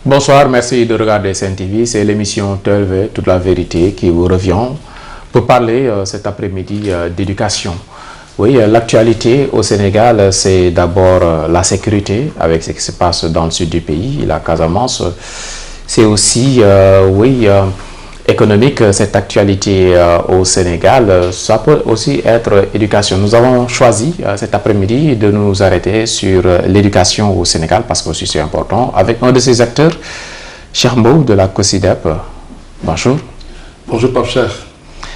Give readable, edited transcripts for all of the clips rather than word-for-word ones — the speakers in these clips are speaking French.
Bonsoir, merci de regarder Sen TV. C'est l'émission TELV, toute la vérité, qui vous revient pour parler cet après-midi d'éducation. Oui, l'actualité au Sénégal, c'est d'abord la sécurité avec ce qui se passe dans le sud du pays, la Casamance. C'est aussi, économique, cette actualité au Sénégal. Ça peut aussi être éducation. Nous avons choisi cet après-midi de nous arrêter sur l'éducation au Sénégal parce que aussi c'est important avec un de ses acteurs, Cheikh Mbow de la COSYDEP. Bonjour. Bonjour Pape Cheikh.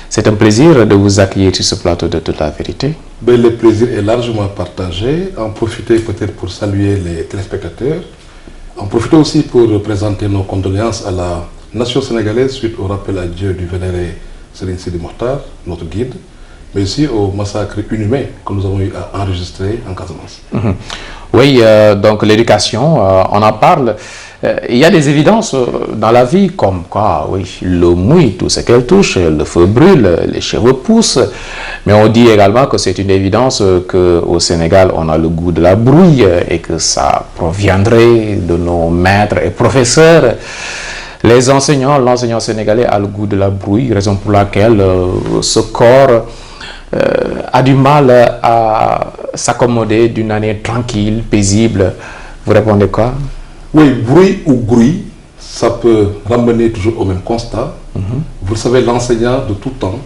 C'est un plaisir de vous accueillir sur ce plateau de toute la vérité. Ben, le plaisir est largement partagé. En profiter peut-être pour saluer les téléspectateurs. En profiter aussi pour présenter nos condoléances à la nation sénégalaise suite au rappel à Dieu du vénéré Serigne Sidi Mokhtar, notre guide, mais aussi au massacre inhumain que nous avons eu à enregistrer en Casamance. Oui, donc l'éducation, on en parle. Il y a des évidences dans la vie comme quoi, oui, l'eau mouille tout ce qu'elle touche, le feu brûle, les cheveux poussent. Mais on dit également que c'est une évidence qu'au Sénégal, on a le goût de la brouille et que ça proviendrait de nos maîtres et professeurs. Les enseignants, l'enseignant sénégalais a le goût de la brouille, raison pour laquelle ce corps a du mal à s'accommoder d'une année tranquille, paisible. Vous répondez quoi? Oui, bruit ou bruit, ça peut ramener toujours au même constat. Vous le savez, l'enseignant de tout temps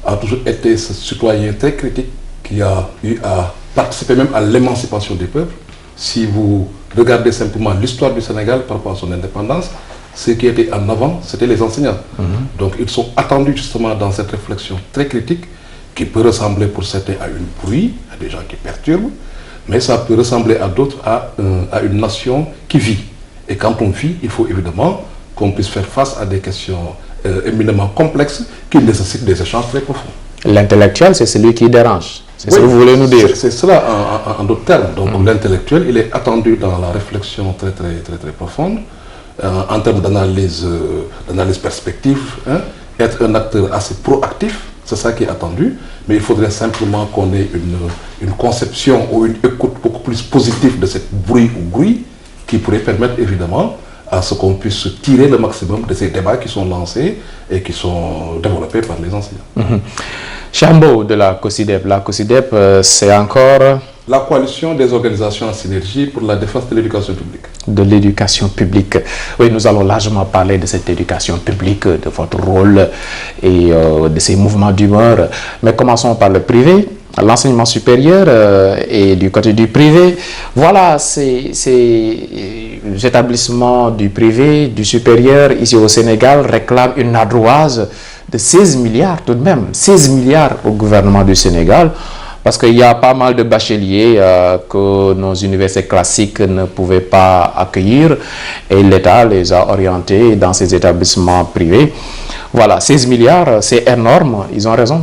a toujours été ce citoyen très critique qui a eu à participer même à l'émancipation des peuples. Si vous regardez simplement l'histoire du Sénégal par rapport à son indépendance, ce qui était en avant, c'était les enseignants. Donc ils sont attendus justement dans cette réflexion très critique qui peut ressembler pour certains à une bruit, à des gens qui perturbent, mais ça peut ressembler à d'autres à une nation qui vit. Et quand on vit, il faut évidemment qu'on puisse faire face à des questions éminemment complexes qui nécessitent des échanges très profonds. L'intellectuel, c'est celui qui dérange. C'est ce que vous voulez nous dire. C'est cela en d'autres termes. Donc l'intellectuel, il est attendu dans la réflexion très profonde, en termes d'analyse perspective, hein, être un acteur assez proactif, c'est ça qui est attendu, mais il faudrait simplement qu'on ait une conception ou une écoute beaucoup plus positive de cette bruit ou bruit qui pourrait permettre évidemment à ce qu'on puisse tirer le maximum de ces débats qui sont lancés et qui sont développés par les enseignants. Cheikh Mbow de la COSYDEP, c'est encore... La coalition des organisations en synergie pour la défense de l'éducation publique. De l'éducation publique. Oui, nous allons largement parler de cette éducation publique, de votre rôle et de ces mouvements d'humeur. Mais commençons par le privé, l'enseignement supérieur et du côté du privé. Voilà, c'est les établissements du privé, du supérieur, ici au Sénégal, réclament une ardoise de 16 milliards tout de même. 16 milliards au gouvernement du Sénégal. Parce qu'il y a pas mal de bacheliers que nos universités classiques ne pouvaient pas accueillir et l'État les a orientés dans ces établissements privés. Voilà, 16 milliards, c'est énorme, ils ont raison.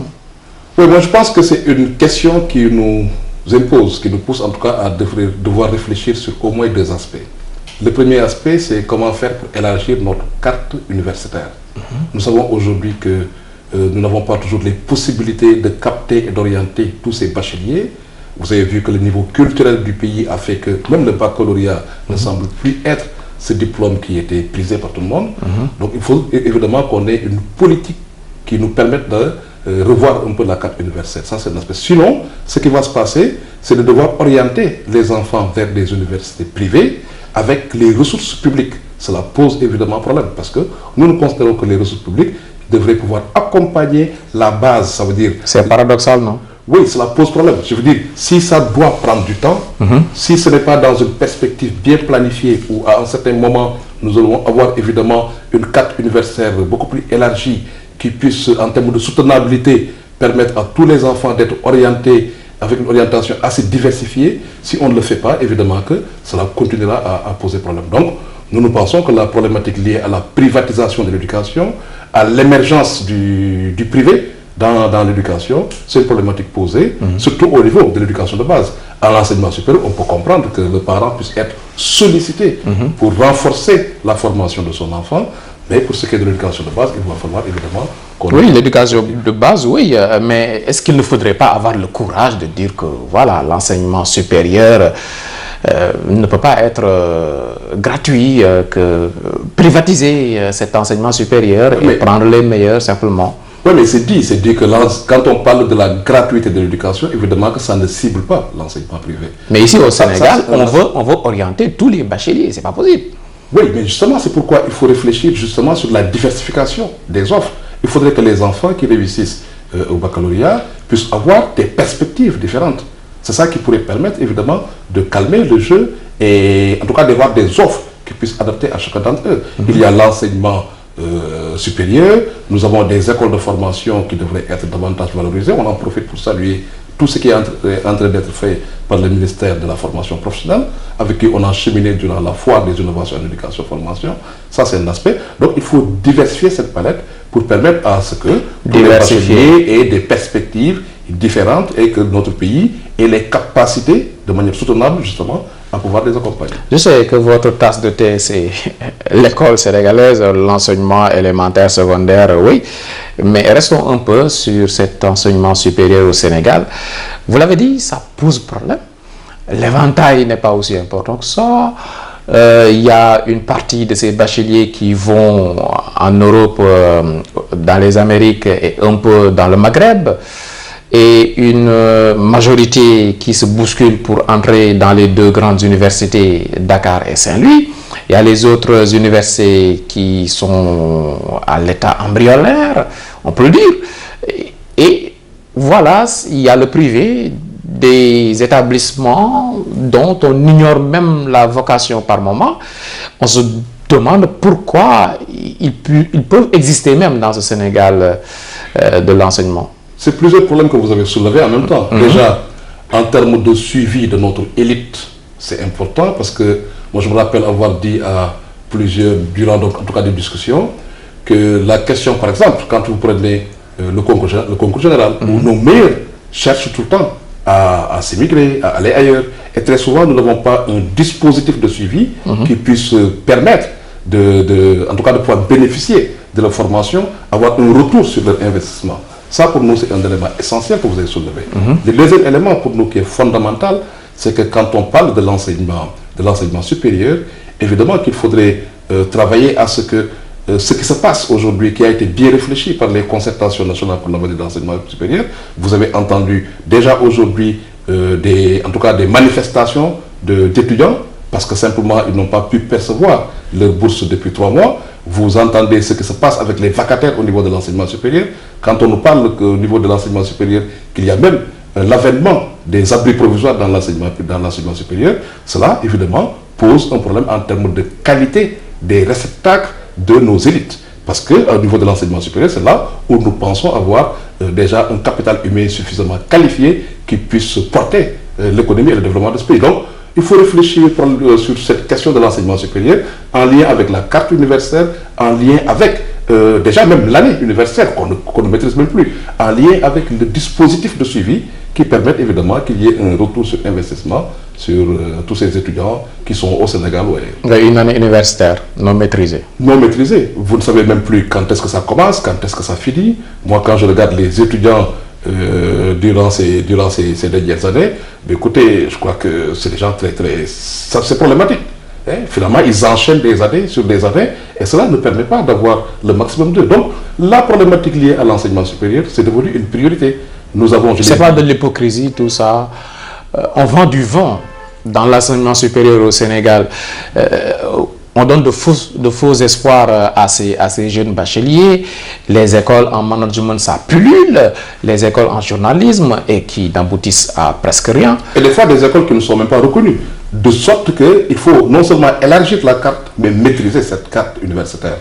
Oui, moi je pense que c'est une question qui nous impose, qui nous pousse en tout cas à devoir réfléchir sur au moins deux aspects. Le premier aspect, c'est comment faire pour élargir notre carte universitaire. Nous savons aujourd'hui que nous n'avons pas toujours les possibilités de capter et d'orienter tous ces bacheliers. Vous avez vu que le niveau culturel du pays a fait que même le baccalauréat ne semble plus être ce diplôme qui était prisé par tout le monde. Donc il faut évidemment qu'on ait une politique qui nous permette de revoir un peu la carte universitaire. Ça, c'est un aspect. Sinon, ce qui va se passer, c'est de devoir orienter les enfants vers des universités privées avec les ressources publiques. Cela pose évidemment problème parce que nous considérons que les ressources publiques devrait pouvoir accompagner la base, ça veut dire... C'est paradoxal, non? Oui, cela pose problème. Je veux dire, si ça doit prendre du temps, si ce n'est pas dans une perspective bien planifiée où à un certain moment, nous allons avoir évidemment une carte universitaire beaucoup plus élargie qui puisse, en termes de soutenabilité, permettre à tous les enfants d'être orientés avec une orientation assez diversifiée, si on ne le fait pas, évidemment que cela continuera à poser problème. Donc, nous pensons que la problématique liée à la privatisation de l'éducation, à l'émergence du privé dans l'éducation, c'est une problématique posée, surtout au niveau de l'éducation de base. À l'enseignement supérieur, on peut comprendre que le parent puisse être sollicité pour renforcer la formation de son enfant, mais pour ce qui est de l'éducation de base, il va falloir évidemment qu'on... Oui, l'éducation de base, oui, mais est-ce qu'il ne faudrait pas avoir le courage de dire que voilà, l'enseignement supérieur ne peut pas être gratuit que privatiser cet enseignement supérieur et prendre les meilleurs simplement. Oui, mais c'est dit que quand on parle de la gratuité de l'éducation, évidemment que ça ne cible pas l'enseignement privé. Mais ici au Sénégal, on veut orienter tous les bacheliers, c'est pas possible. Oui, mais justement, c'est pourquoi il faut réfléchir justement sur la diversification des offres. Il faudrait que les enfants qui réussissent au baccalauréat puissent avoir des perspectives différentes. C'est ça qui pourrait permettre évidemment de calmer le jeu et en tout cas d'avoir des offres qui puissent adapter à chacun d'entre eux. Il y a l'enseignement supérieur, nous avons des écoles de formation qui devraient être davantage valorisées. On en profite pour saluer tout ce qui est en train d'être fait par le ministère de la formation professionnelle, avec qui on a cheminé durant la foire des innovations en éducation et formation. Ça, c'est un aspect. Donc, il faut diversifier cette palette pour permettre à ce que les bacheliers aient des perspectives différentes et que notre pays ait les capacités de manière soutenable, justement, à pouvoir les accompagner. Je sais que votre tasse de thé, c'est l'école sénégalaise, l'enseignement élémentaire, secondaire, oui. Mais restons un peu sur cet enseignement supérieur au Sénégal. Vous l'avez dit, ça pose problème. L'éventail n'est pas aussi important que ça. Il y a une partie de ces bacheliers qui vont en Europe, dans les Amériques et un peu dans le Maghreb. Et une majorité qui se bouscule pour entrer dans les deux grandes universités, Dakar et Saint-Louis. Il y a les autres universités qui sont à l'état embryonnaire, on peut le dire. Et voilà, il y a le privé, des établissements dont on ignore même la vocation par moment. On se demande pourquoi ils peuvent exister même dans ce Sénégal de l'enseignement. C'est plusieurs problèmes que vous avez soulevés en même temps. Déjà, en termes de suivi de notre élite, c'est important parce que moi je me rappelle avoir dit à plusieurs, durant donc, en tout cas des discussions, que la question, par exemple, quand vous prenez le concours général, où nos meilleurs cherchent tout le temps à s'émigrer, à aller ailleurs, et très souvent nous n'avons pas un dispositif de suivi qui puisse permettre en tout cas de pouvoir bénéficier de leur formation, avoir un retour sur leur investissement. Ça, pour nous, c'est un élément essentiel que vous avez soulevé. Le deuxième élément, pour nous, qui est fondamental, c'est que quand on parle de l'enseignement supérieur, évidemment qu'il faudrait travailler à ce que ce qui se passe aujourd'hui, qui a été bien réfléchi par les concertations nationales pour l'avenir de l'enseignement supérieur, vous avez entendu déjà aujourd'hui en tout cas des manifestations d'étudiants, parce que simplement, ils n'ont pas pu percevoir leur bourse depuis 3 mois. Vous entendez ce qui se passe avec les vacataires au niveau de l'enseignement supérieur. Quand on nous parle au niveau de l'enseignement supérieur, qu'il y a même l'avènement des abris provisoires dans l'enseignement supérieur, cela, évidemment, pose un problème en termes de qualité des réceptacles de nos élites. Parce qu'au niveau de l'enseignement supérieur, c'est là où nous pensons avoir déjà un capital humain suffisamment qualifié qui puisse porter l'économie et le développement de ce pays. Donc, il faut réfléchir sur cette question de l'enseignement supérieur en lien avec la carte universitaire, en lien avec déjà même l'année universitaire qu'on ne maîtrise même plus, en lien avec le dispositif de suivi qui permet évidemment qu'il y ait un retour sur investissement sur tous ces étudiants qui sont au Sénégal ou ailleurs. Une année universitaire non maîtrisée. Non maîtrisée. Vous ne savez même plus quand est-ce que ça commence, quand est-ce que ça finit. Moi, quand je regarde les étudiants durant ces dernières années, mais écoutez, je crois que c'est des gens c'est problématique. Finalement, ils enchaînent des années sur des années et cela ne permet pas d'avoir le maximum d'eux. Donc, la problématique liée à l'enseignement supérieur, c'est devenu une priorité. Nous avons... C'est pas de l'hypocrisie, tout ça. On vend du vent dans l'enseignement supérieur au Sénégal. On donne de faux espoirs à ces jeunes bacheliers. Les écoles en management, ça pullule. Les écoles en journalisme et qui n'aboutissent à presque rien. Et des fois, des écoles qui ne sont même pas reconnues. De sorte qu'il faut non seulement élargir la carte, mais maîtriser cette carte universitaire.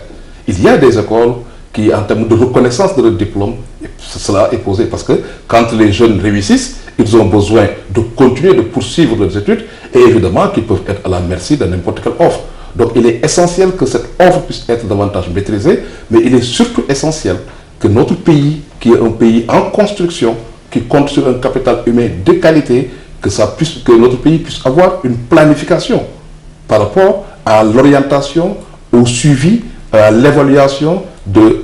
Il y a des écoles qui, en termes de reconnaissance de leur diplôme, cela est posé. Parce que quand les jeunes réussissent, ils ont besoin de continuer de poursuivre leurs études et évidemment qu'ils peuvent être à la merci de n'importe quelle offre. Donc il est essentiel que cette offre puisse être davantage maîtrisée, mais il est surtout essentiel que notre pays, qui est un pays en construction, qui compte sur un capital humain de qualité, que notre pays puisse avoir une planification par rapport à l'orientation, au suivi, à l'évaluation de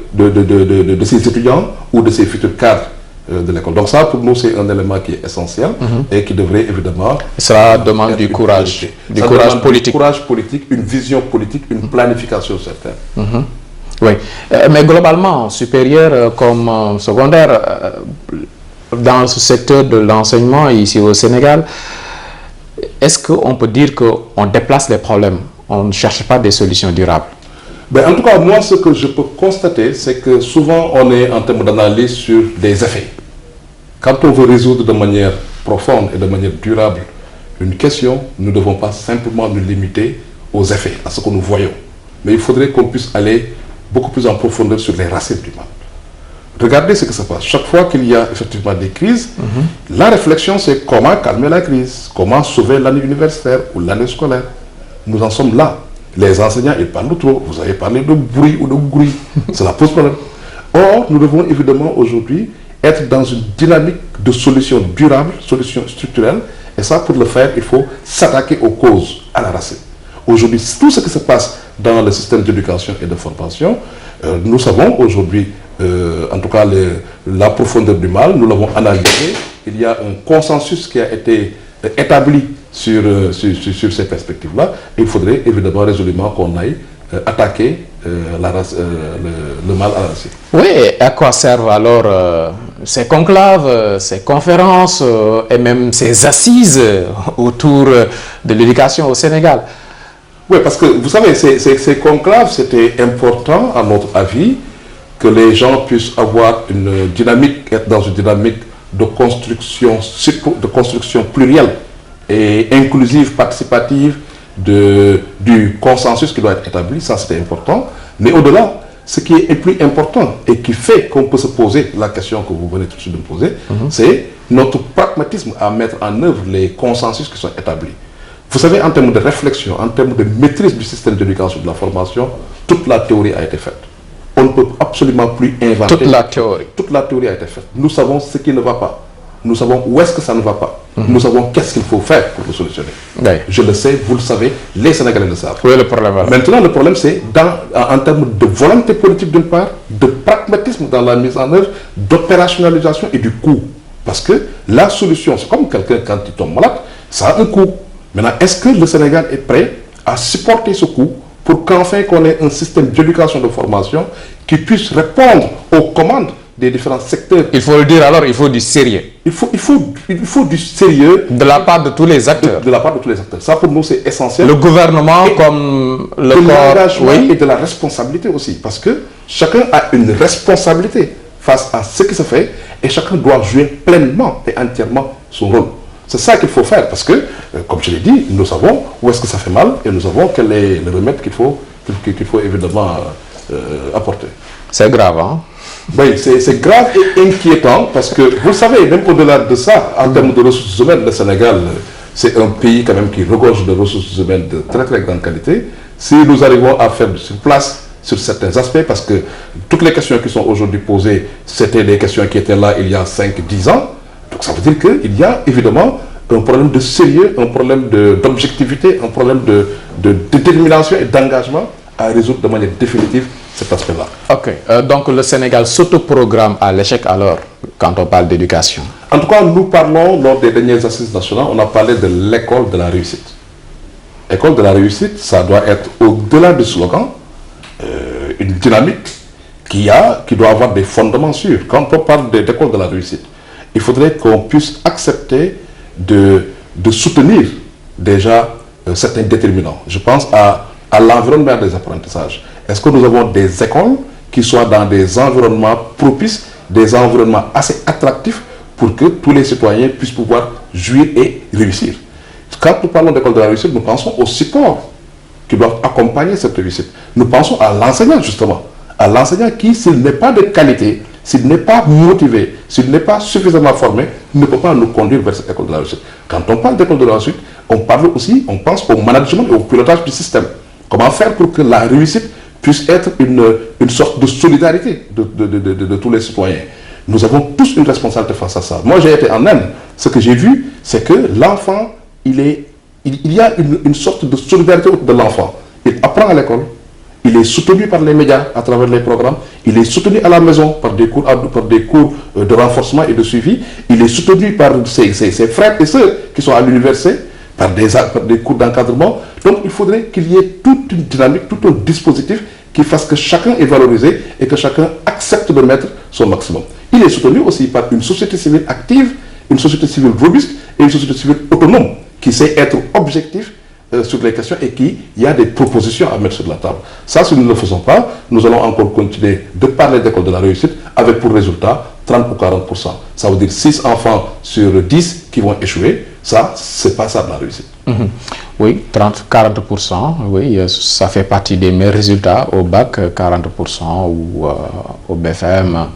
ces étudiants ou de ces futurs cadres de l'école. Donc ça, pour nous, c'est un élément qui est essentiel et qui devrait évidemment... Cela demande du courage. Du courage politique. Du courage politique, une vision politique, une planification certaine. Oui, mais globalement, supérieur comme secondaire, dans ce secteur de l'enseignement ici au Sénégal, est-ce qu'on peut dire qu'on déplace les problèmes, on ne cherche pas des solutions durables? Ben, en tout cas, moi, ce que je peux constater, c'est que souvent, on est en termes d'analyse sur des effets. Quand on veut résoudre de manière profonde et de manière durable une question, nous ne devons pas simplement nous limiter aux effets, à ce que nous voyons. Mais il faudrait qu'on puisse aller beaucoup plus en profondeur sur les racines du mal. Regardez ce que ça passe. Chaque fois qu'il y a effectivement des crises, la réflexion, c'est comment calmer la crise, comment sauver l'année universitaire ou l'année scolaire. Nous en sommes là. Les enseignants, ils parlent de trop. Vous avez parlé de bruit ou de bruit. Cela pose problème. Or, nous devons évidemment aujourd'hui être dans une dynamique de solutions durables, solutions structurelles. Et ça, pour le faire, il faut s'attaquer aux causes, à la racine. Aujourd'hui, tout ce qui se passe dans le système d'éducation et de formation, nous savons aujourd'hui, en tout cas, la profondeur du mal, nous l'avons analysé. Il y a un consensus qui a été établi sur ces perspectives-là. Il faudrait évidemment résolument qu'on aille attaquer le mal à la racine. Oui, et à quoi servent alors ces conclaves, ces conférences et même ces assises autour de l'éducation au Sénégal? Oui, parce que vous savez, ces conclaves, c'était important, à notre avis, que les gens puissent avoir une dynamique, être dans une dynamique de construction plurielle et inclusive, participative, du consensus qui doit être établi. Ça, c'était important. Mais au-delà, ce qui est plus important et qui fait qu'on peut se poser la question que vous venez tout de suite de me poser, c'est notre pragmatisme à mettre en œuvre les consensus qui sont établis. Vous savez, en termes de réflexion, en termes de maîtrise du système d'éducation et de la formation, toute la théorie a été faite. On ne peut absolument plus inventer. Toute la théorie. Toute la théorie a été faite. Nous savons ce qui ne va pas. Nous savons où est-ce que ça ne va pas. Nous savons qu'est-ce qu'il faut faire pour le solutionner. Oui. Je le sais, vous le savez, les Sénégalais le savent. Oui, le problème. Voilà. Maintenant, le problème, c'est en termes de volonté politique d'une part, de pragmatisme dans la mise en œuvre, d'opérationnalisation et du coût. Parce que la solution, c'est comme quelqu'un quand il tombe malade, ça a un coût. Maintenant, est-ce que le Sénégal est prêt à supporter ce coût pour qu'enfin qu'on ait un système d'éducation de formation qui puisse répondre aux commandes des différents secteurs? Il faut le dire alors, il faut du sérieux. Il faut du sérieux. De la part de tous les acteurs. De la part de tous les acteurs. Ça, pour nous, c'est essentiel. Le gouvernement comme le corps. De l'engagement et de la responsabilité aussi. Parce que chacun a une responsabilité face à ce qui se fait et chacun doit jouer pleinement et entièrement son rôle. C'est ça qu'il faut faire parce que, comme je l'ai dit, nous savons où est-ce que ça fait mal et nous savons quel est le remède qu'il faut évidemment apporter. C'est grave, hein? Oui, c'est grave et inquiétant parce que, vous savez, même au-delà de ça, en termes de ressources humaines, le Sénégal, c'est un pays quand même qui regorge de ressources humaines de très très grande qualité. Si nous arrivons à faire sur place sur certains aspects, parce que toutes les questions qui sont aujourd'hui posées, c'était des questions qui étaient là il y a 5-10 ans, donc ça veut dire qu'il y a évidemment un problème de sérieux, un problème d'objectivité, un problème de détermination et d'engagement à résoudre de manière définitive cet aspect-là. Ok, donc le Sénégal s'autoprogramme à l'échec alors, quand on parle d'éducation? En tout cas, nous parlons, lors des dernières assises nationales, on a parlé de l'école de la réussite. École de la réussite, ça doit être au-delà du slogan, une dynamique qui doit avoir des fondements sûrs. Quand on parle d'école de la réussite, il faudrait qu'on puisse accepter de soutenir déjà certains déterminants. Je pense à l'environnement des apprentissages. Est-ce que nous avons des écoles qui soient dans des environnements propices, des environnements assez attractifs pour que tous les citoyens puissent pouvoir jouir et réussir? Quand nous parlons d'école de la réussite, nous pensons aux supports qui doivent accompagner cette réussite. Nous pensons à l'enseignant justement. À l'enseignant qui, s'il n'est pas de qualité, s'il n'est pas motivé, s'il n'est pas suffisamment formé, ne peut pas nous conduire vers cette école de la réussite. Quand on parle d'école de la réussite, on parle aussi, on pense au management et au pilotage du système. Comment faire pour que la réussite puisse être une sorte de solidarité de tous les citoyens. Nous avons tous une responsabilité face à ça. Moi, j'ai été en Inde. Ce que j'ai vu, c'est que l'enfant, il y a une sorte de solidarité de l'enfant. Il apprend à l'école, il est soutenu par les médias à travers les programmes, il est soutenu à la maison par des cours de renforcement et de suivi, il est soutenu par ses frères et sœurs qui sont à l'université, par des cours d'encadrement. Donc il faudrait qu'il y ait toute une dynamique, tout un dispositif qui fasse que chacun est valorisé et que chacun accepte de mettre son maximum. Il est soutenu aussi par une société civile active, une société civile robuste et une société civile autonome qui sait être objectif sur les questions et qui y a des propositions à mettre sur la table. Ça, si nous ne le faisons pas, nous allons encore continuer de parler d'école de la réussite avec pour résultat 30 ou 40%. Ça veut dire 6 enfants sur 10 qui vont échouer. Ça, c'est pas ça de la réussite. Oui, 30-40%, oui, ça fait partie des meilleurs résultats au bac, 40% ou au BFM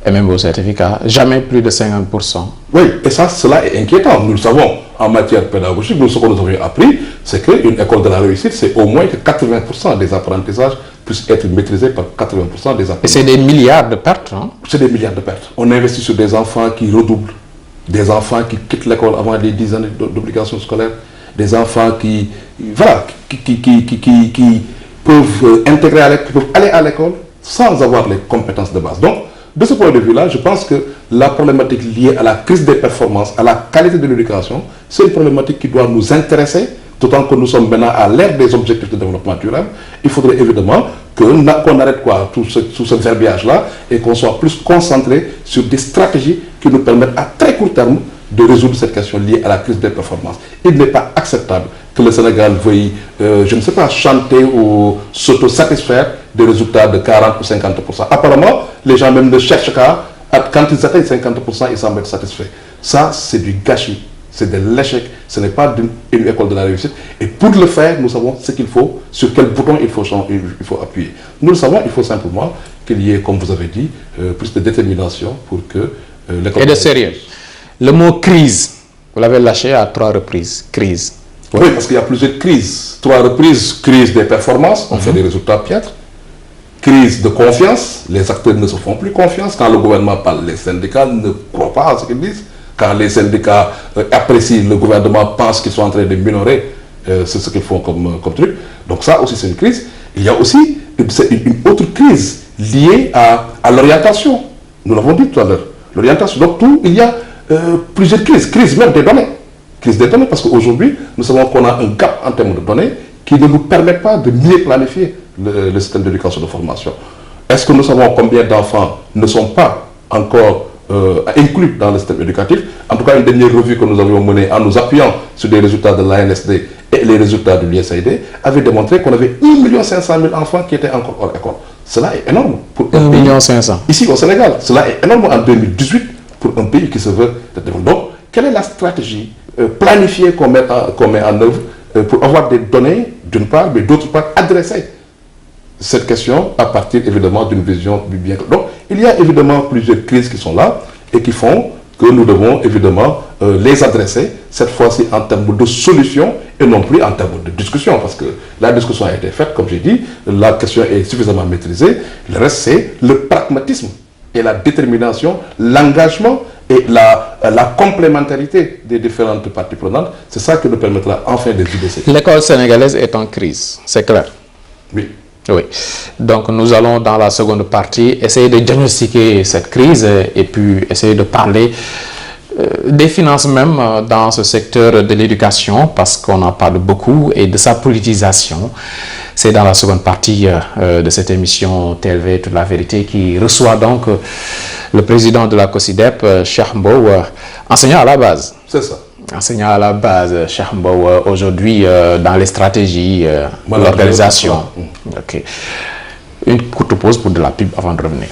et même au certificat. Jamais plus de 50%. Oui, et ça, cela est inquiétant. Nous le savons en matière pédagogique. Nous, ce que nous avons appris, c'est qu'une école de la réussite, c'est au moins que 80% des apprentissages puissent être maîtrisés par 80% des apprentissages. Et c'est des milliards de pertes, hein? C'est des milliards de pertes. On investit sur des enfants qui redoublent, des enfants qui quittent l'école avant les 10 années d'obligation scolaire, des enfants qui peuvent intégrer qui peuvent aller à l'école sans avoir les compétences de base. Donc, de ce point de vue-là, je pense que la problématique liée à la crise des performances, à la qualité de l'éducation, c'est une problématique qui doit nous intéresser, d'autant que nous sommes maintenant à l'ère des objectifs de développement durable. Il faudrait évidemment qu'on arrête tout ce verbiage-là et qu'on soit plus concentré sur des stratégies qui nous permettent à très court terme de résoudre cette question liée à la crise des performances. Il n'est pas acceptable que le Sénégal veuille, je ne sais pas, chanter ou s'auto-satisfaire des résultats de 40 ou 50%. Apparemment, les gens même ne cherchent qu'à, quand ils atteignent 50%, ils semblent être satisfaits. Ça, c'est du gâchis, c'est de l'échec, ce n'est pas une école de la réussite. Et pour le faire, nous savons ce qu'il faut, sur quel bouton il faut appuyer. Nous le savons, il faut simplement qu'il y ait, comme vous avez dit, plus de détermination pour que l'école... Et de sérieux. Le mot crise, vous l'avez lâché à 3 reprises, crise. Oui, parce qu'il y a plusieurs crises. 3 reprises, crise des performances, on fait des résultats piètres. Crise de confiance, les acteurs ne se font plus confiance. Quand le gouvernement parle, les syndicats ne croient pas à ce qu'ils disent. Quand les syndicats apprécient, le gouvernement pense qu'ils sont en train de minorer ce qu'ils font comme truc. Donc ça aussi c'est une crise. Il y a aussi une autre crise liée à l'orientation. Nous l'avons dit tout à l'heure. L'orientation. Donc il y a plusieurs crises. Crise même des données. Crise des données parce qu'aujourd'hui, nous savons qu'on a un gap en termes de données qui ne nous permet pas de mieux planifier le système d'éducation de formation. Est-ce que nous savons combien d'enfants ne sont pas encore inclus dans le système éducatif? En tout cas, une dernière revue que nous avions menée en nous appuyant sur des résultats de l'ANSD et les résultats de l'USAID avait démontré qu'on avait 1 500 000 enfants qui étaient encore hors école. Cela est énorme pour un pays. 500 000. Ici au Sénégal, cela est énorme en 2018 pour un pays qui se veut développer. Donc, quelle est la stratégie planifiée qu'on met en œuvre pour avoir des données, d'une part, mais d'autre part, adresser cette question à partir évidemment d'une vision du bien. Donc, il y a évidemment plusieurs crises qui sont là et qui font que nous devons évidemment les adresser, cette fois-ci en termes de solutions et non plus en termes de discussion, parce que la discussion a été faite, comme j'ai dit, la question est suffisamment maîtrisée. Le reste, c'est le pragmatisme et la détermination, l'engagement et la complémentarité des différentes parties prenantes. C'est ça qui nous permettra enfin de vider ces... L'école sénégalaise est en crise, c'est clair. Oui. Oui. Donc nous allons dans la seconde partie essayer de diagnostiquer cette crise et puis essayer de parler des finances même dans ce secteur de l'éducation parce qu'on en parle beaucoup et de sa politisation. C'est dans la seconde partie de cette émission TLV Toute la Vérité qui reçoit donc le président de la COSYDEP, Cheikh Mbow, enseignant à la base. C'est ça. Enseignant à la base, Cheikh Mbow, aujourd'hui dans les stratégies, l'organisation. Ok. Une courte pause pour de la pub avant de revenir.